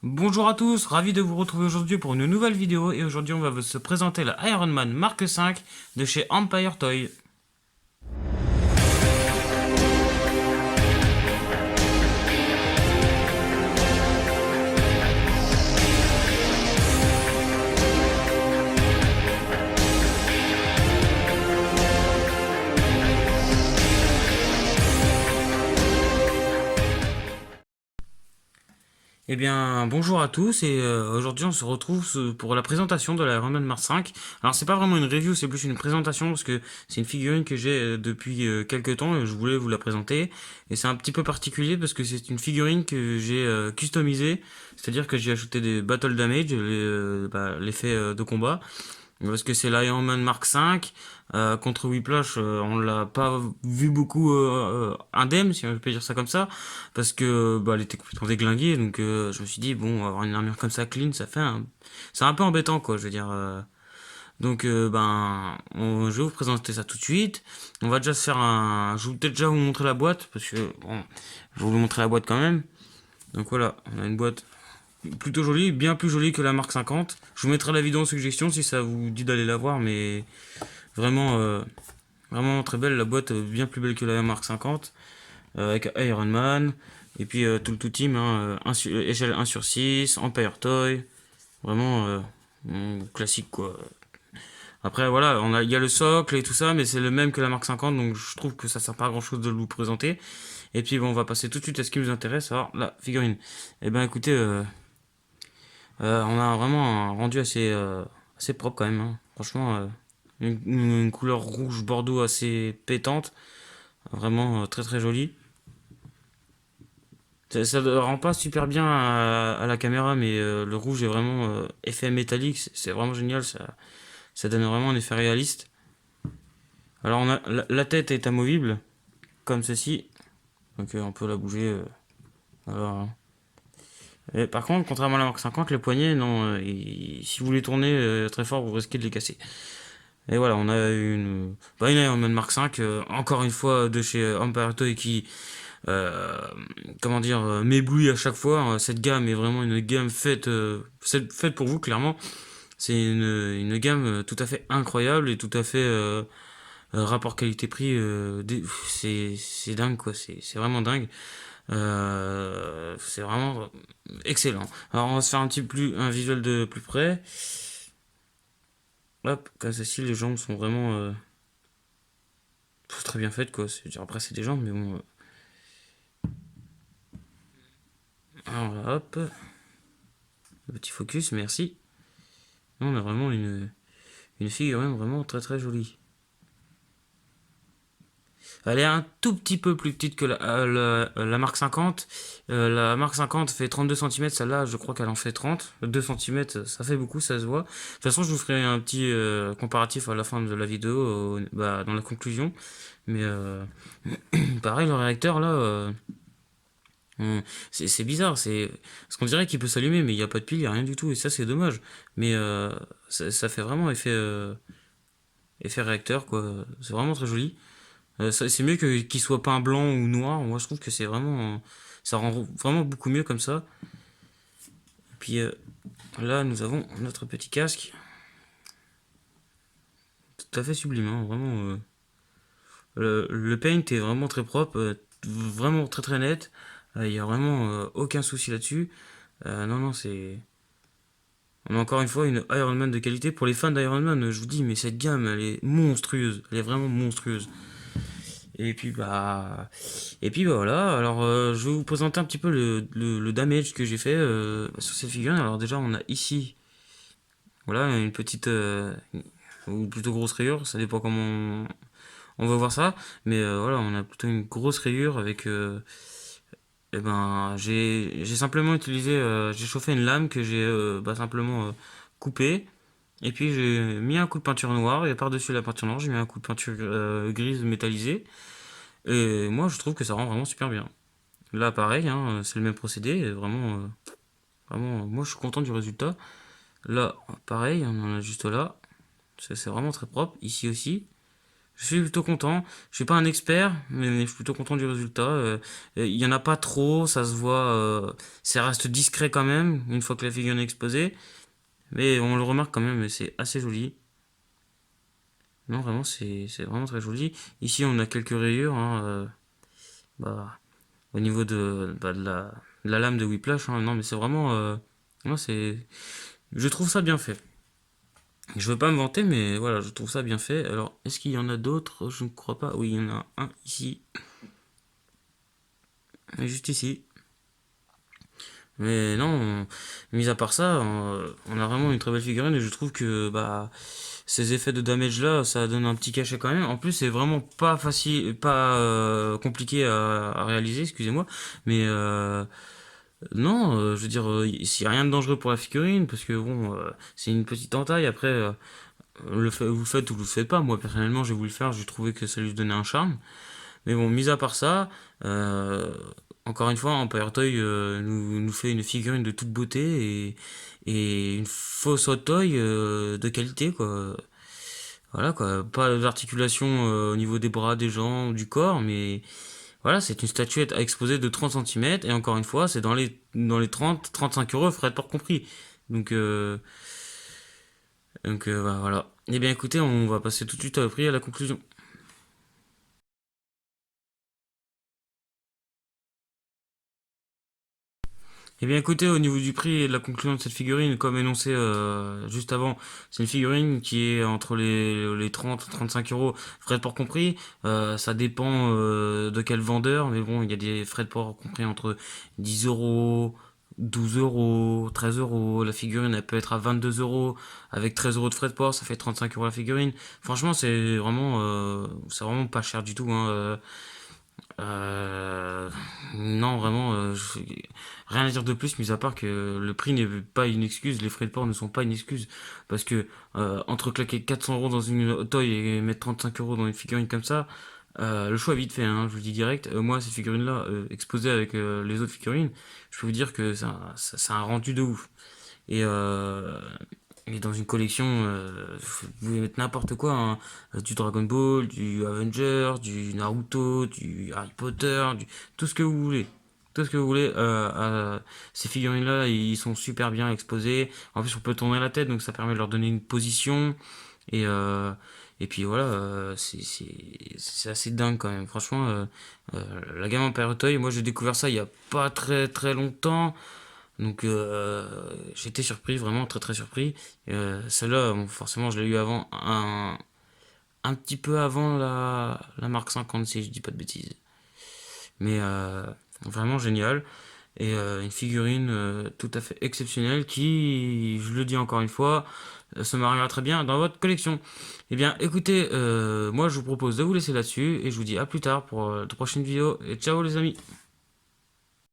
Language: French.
Bonjour à tous, ravi de vous retrouver aujourd'hui pour une nouvelle vidéo et aujourd'hui on va se présenter la Iron Man Mark V de chez Empire Toy. Eh bien, bonjour à tous et aujourd'hui on se retrouve pour la présentation de la Iron Man Mark V. Alors c'est pas vraiment une review, c'est plus une présentation parce que c'est une figurine que j'ai depuis quelques temps et je voulais vous la présenter. Et c'est un petit peu particulier parce que c'est une figurine que j'ai customisée, c'est-à-dire que j'ai ajouté des Battle Damage, l'effet de combat. Parce que c'est l'Iron Man Mark V. Contre Whiplash, on l'a pas vu beaucoup indemne, si on peut dire ça comme ça, parce que bah, elle était complètement déglinguée, donc je me suis dit, bon, avoir une armure comme ça clean, c'est un peu embêtant, quoi, je veux dire. Je vais vous présenter ça tout de suite. On va déjà se faire un... Je vais peut-être déjà vous montrer la boîte, parce que, bon, je vais vous montrer la boîte quand même. Donc voilà, on a une boîte plutôt jolie, bien plus jolie que la Mark 50. Je vous mettrai la vidéo en suggestion si ça vous dit d'aller la voir, mais vraiment, vraiment très belle la boîte, bien plus belle que la Mark 50, avec Iron Man, et puis tout le tout team, hein, échelle 1 sur 6, Empire Toy, vraiment classique quoi. Après voilà, il y a le socle et tout ça, mais c'est le même que la Mark 50, donc je trouve que ça sert pas à grand chose de vous présenter. Et puis bon, on va passer tout de suite à ce qui nous intéresse, alors la figurine. Eh ben écoutez, on a vraiment un rendu assez propre quand même, hein. Franchement, une couleur rouge bordeaux assez pétante, vraiment très très jolie. Ça ne rend pas super bien à la caméra, mais le rouge est vraiment effet métallique, c'est vraiment génial, ça donne vraiment un effet réaliste. Alors la tête est amovible, comme ceci, donc on peut la bouger. Alors, et par contre, contrairement à la Mark 50, les poignets, non, si vous les tournez très fort, vous risquez de les casser. Et voilà, on a une Iron Man Mark V, encore une fois de chez Empire Toy qui, euh, comment dire, m'éblouit à chaque fois. Cette gamme est vraiment une gamme faite pour vous, clairement. C'est une gamme tout à fait incroyable et tout à fait rapport qualité-prix. C'est dingue, quoi. C'est vraiment dingue. C'est vraiment excellent. Alors, on va se faire un visuel de plus près. Hop, comme ceci, les jambes sont vraiment très bien faites, quoi. Après, c'est des jambes, mais bon. Alors là, hop, le petit focus, merci. On a vraiment une figurine vraiment très très jolie. Elle est un tout petit peu plus petite que la Mark 50. La Mark 50 fait 32 cm, celle-là, je crois qu'elle en fait 30. 2 cm, ça fait beaucoup, ça se voit. De toute façon, je vous ferai un petit comparatif à la fin de la vidéo, dans la conclusion. Mais pareil, le réacteur, là, c'est bizarre. Parce qu'on dirait qu'il peut s'allumer, mais il n'y a pas de pile, il n'y a rien du tout. Et ça, c'est dommage. Mais ça fait vraiment effet réacteur, quoi. C'est vraiment très joli. C'est mieux qu'il soit peint blanc ou noir. Moi, je trouve que c'est vraiment. Ça rend vraiment beaucoup mieux comme ça. Et puis là, nous avons notre petit casque. Tout à fait sublime, hein, vraiment. Le paint est vraiment très propre, vraiment très très net. Il n'y a vraiment aucun souci là-dessus. Non, non, c'est. On a encore une fois une Iron Man de qualité. Pour les fans d'Iron Man, je vous dis, mais cette gamme, elle est monstrueuse. Elle est vraiment monstrueuse. Et puis bah, voilà. Alors je vais vous présenter un petit peu le damage que j'ai fait sur cette figurine. Alors déjà on a ici, voilà, une petite ou plutôt grosse rayure. Ça dépend comment on va voir ça. Mais voilà, on a plutôt une grosse rayure avec. J'ai simplement utilisé, j'ai chauffé une lame que j'ai simplement coupée. Et puis j'ai mis un coup de peinture noire et par-dessus la peinture noire j'ai mis un coup de peinture grise métallisée. Et moi, je trouve que ça rend vraiment super bien. Là, pareil, hein, c'est le même procédé. Et vraiment, vraiment, moi, je suis content du résultat. Là, pareil, on en a juste là. C'est vraiment très propre. Ici aussi, Je suis plutôt content. Je suis pas un expert, mais je suis plutôt content du résultat. Il y en a pas trop, ça se voit. Ça reste discret quand même, une fois que la figurine est exposée. Mais on le remarque quand même, et c'est assez joli. Non, vraiment, c'est vraiment très joli. Ici, on a quelques rayures, hein, bah, au niveau de la lame de Whiplash, hein. Non, mais c'est vraiment. Moi, je trouve ça bien fait. Je veux pas me vanter, mais voilà, je trouve ça bien fait. Alors, est-ce qu'il y en a d'autres? Je ne crois pas. Oui, il y en a un ici, et juste ici. Mais non, mis à part ça, on a vraiment une très belle figurine et je trouve que bah ces effets de damage là, ça donne un petit cachet quand même. En plus, c'est vraiment pas facile, pas compliqué à réaliser, excusez-moi. Mais non, je veux dire, s'il y a rien de dangereux pour la figurine, parce que bon, c'est une petite entaille. Après, vous le faites ou vous le faites pas. Moi, personnellement, j'ai voulu le faire. J'ai trouvé que ça lui donnait un charme. Mais bon, mis à part ça, euh, encore une fois, Empire Toy nous fait une figurine de toute beauté et une fausse hot toy de qualité, quoi. Voilà, quoi. Pas d'articulation au niveau des bras, des jambes, du corps, mais voilà, c'est une statuette à exposer de 30 centimètres et encore une fois, c'est dans les 30-35 euros, frais de port compris. Donc, bah, voilà. Eh bien, écoutez, on va passer tout de suite à la conclusion. Eh bien écoutez, au niveau du prix et de la conclusion de cette figurine, comme énoncé juste avant, c'est une figurine qui est entre les 30 et 35 euros, frais de port compris. Ça dépend de quel vendeur, mais bon, il y a des frais de port compris entre 10 euros, 12 euros, 13 euros. La figurine, elle peut être à 22 euros, avec 13 euros de frais de port, ça fait 35 euros la figurine. Franchement, c'est vraiment pas cher du tout, hein. Euh, non, vraiment, rien à dire de plus, mis à part que le prix n'est pas une excuse, les frais de port ne sont pas une excuse. Parce que entre claquer 400 euros dans une toy et mettre 35 euros dans une figurine comme ça, le choix est vite fait, hein, je vous le dis direct. Moi, cette figurine-là, exposée avec les autres figurines, je peux vous dire que ça a un rendu de ouf. Et, dans une collection, vous pouvez mettre n'importe quoi, hein. Du Dragon Ball, du Avenger, du Naruto, du Harry Potter, tout ce que vous voulez. Tout ce que vous voulez. Ces figurines-là, ils sont super bien exposés. En plus, on peut tourner la tête, donc ça permet de leur donner une position. Et, euh, et puis voilà, c'est assez dingue quand même. Franchement, la gamme Empire Toy, moi j'ai découvert ça il y a pas très très longtemps. Donc j'étais surpris, vraiment très très surpris. Celle-là, bon, forcément, je l'ai eu avant, un petit peu avant la marque 50, si je dis pas de bêtises. Mais vraiment génial. Et une figurine tout à fait exceptionnelle qui, je le dis encore une fois, se mariera très bien dans votre collection. Eh bien, écoutez, moi je vous propose de vous laisser là-dessus et je vous dis à plus tard pour de prochaines vidéos. Et ciao les amis!